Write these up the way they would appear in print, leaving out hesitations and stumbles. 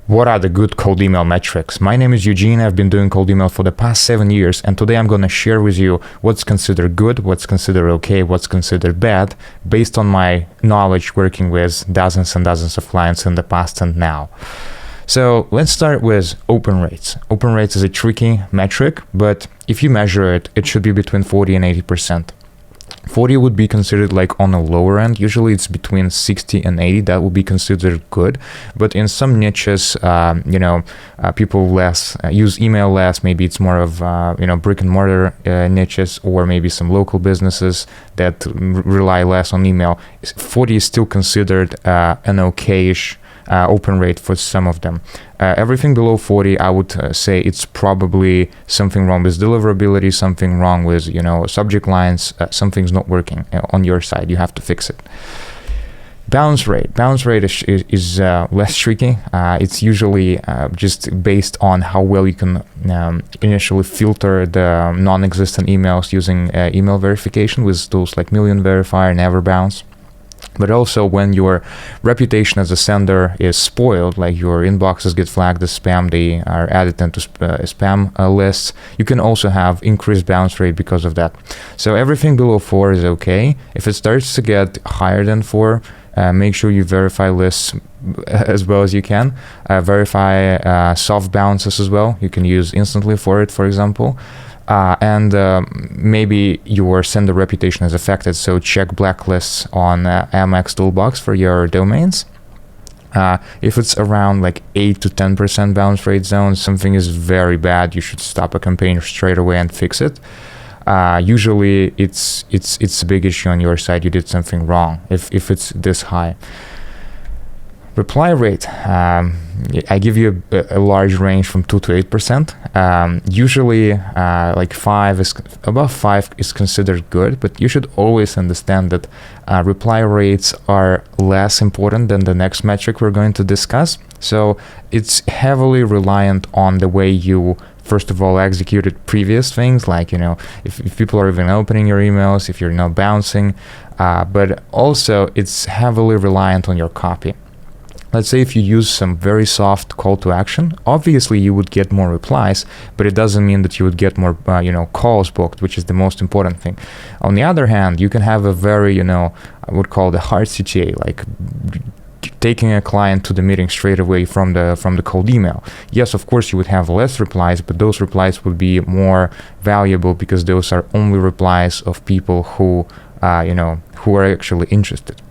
What are the good cold email metrics? My name is Eugene. I've been doing cold email for the past 7 years, and today I'm going to share with you what's considered good, what's considered okay, what's considered bad, based on my knowledge working with dozens and dozens of clients in the past and now. So let's start with open rates. Open rates is a tricky metric, but if you measure it, it should be between 40 and 80%. 40 would be considered like on the lower end. Usually it's between 60 and 80. That would be considered good. But in some niches, people use email less. Maybe it's more of, brick and mortar niches, or maybe some local businesses that rely less on email. 40 is still considered an okay-ish open rate for some of them. Everything below 40, I would say it's probably something wrong with deliverability, something wrong with subject lines, something's not working on your side. You have to fix it. Bounce rate is less tricky. It's usually just based on how well you can initially filter the non-existent emails using email verification with tools like Million Verifier, Never Bounce. But also when your reputation as a sender is spoiled, like your inboxes get flagged as spam, they are added into spam lists, you can also have increased bounce rate because of that. So everything below 4 is okay. If it starts to get higher than 4, make sure you verify lists as well as you can. Verify soft bounces as well. You can use instantly for it, for example. Maybe your sender reputation is affected, so check blacklists on Amex Toolbox for your domains. If it's around like 8 to 10% bounce rate zone, something is very bad. You should stop a campaign straight away and fix it. Usually it's a big issue on your side. You did something wrong if it's this high. Reply rate, I give you a large range from 2 to 8%. Usually above 5 is considered good, but you should always understand that reply rates are less important than the next metric we're going to discuss. So it's heavily reliant on the way you first of all executed previous things, like if people are even opening your emails, if you're not bouncing, but also it's heavily reliant on your copy. Let's say if you use some very soft call to action, obviously you would get more replies, but it doesn't mean that you would get more, calls booked, which is the most important thing. On the other hand, you can have a very, I would call the hard CTA, like taking a client to the meeting straight away from the cold email. Yes, of course, you would have less replies, but those replies would be more valuable because those are only replies of people who are actually interested.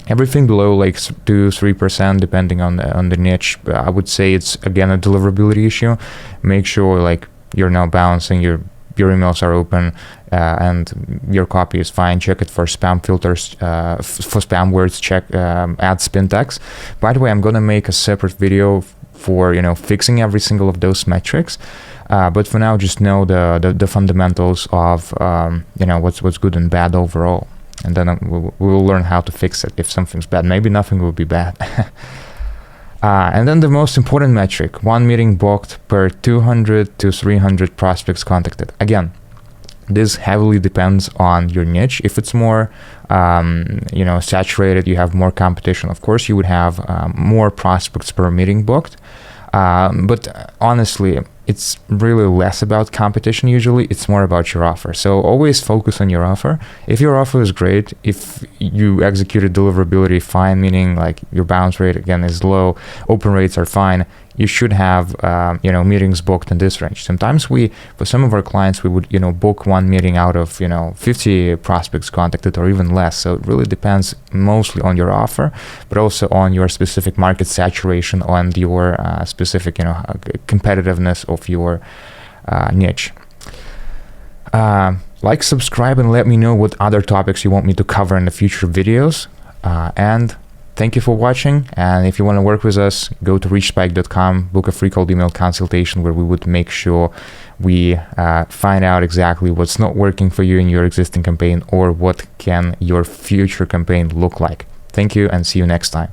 Everything below like 2-3%, depending on the niche, I would say it's again a deliverability issue. Make sure like you're not bouncing, your emails are open, and your copy is fine. Check it for spam filters, for spam words. Check add spin tags. By the way, I'm gonna make a separate video for fixing every single of those metrics. But for now, just know the fundamentals of what's good and bad overall. And then we will learn how to fix it if something's bad. Maybe nothing will be bad. And then the most important metric, 1 meeting booked per 200 to 300 prospects contacted. Again, this heavily depends on your niche. If it's more saturated, you have more competition, of course you would have more prospects per meeting booked. But honestly, it's really less about competition. Usually it's more about your offer. So always focus on your offer. If your offer is great, if you executed deliverability fine, meaning like your bounce rate again is low, open rates are fine, you should have meetings booked in this range. Sometimes for some of our clients, we would book 1 meeting out of 50 prospects contacted or even less. So it really depends mostly on your offer, but also on your specific market saturation and your specific competitiveness of your niche. Like, subscribe, and let me know what other topics you want me to cover in the future videos. And thank you for watching, and if you want to work with us, go to reachspike.com, book a free cold email consultation where we would make sure we find out exactly what's not working for you in your existing campaign or what can your future campaign look like. Thank you, and see you next time.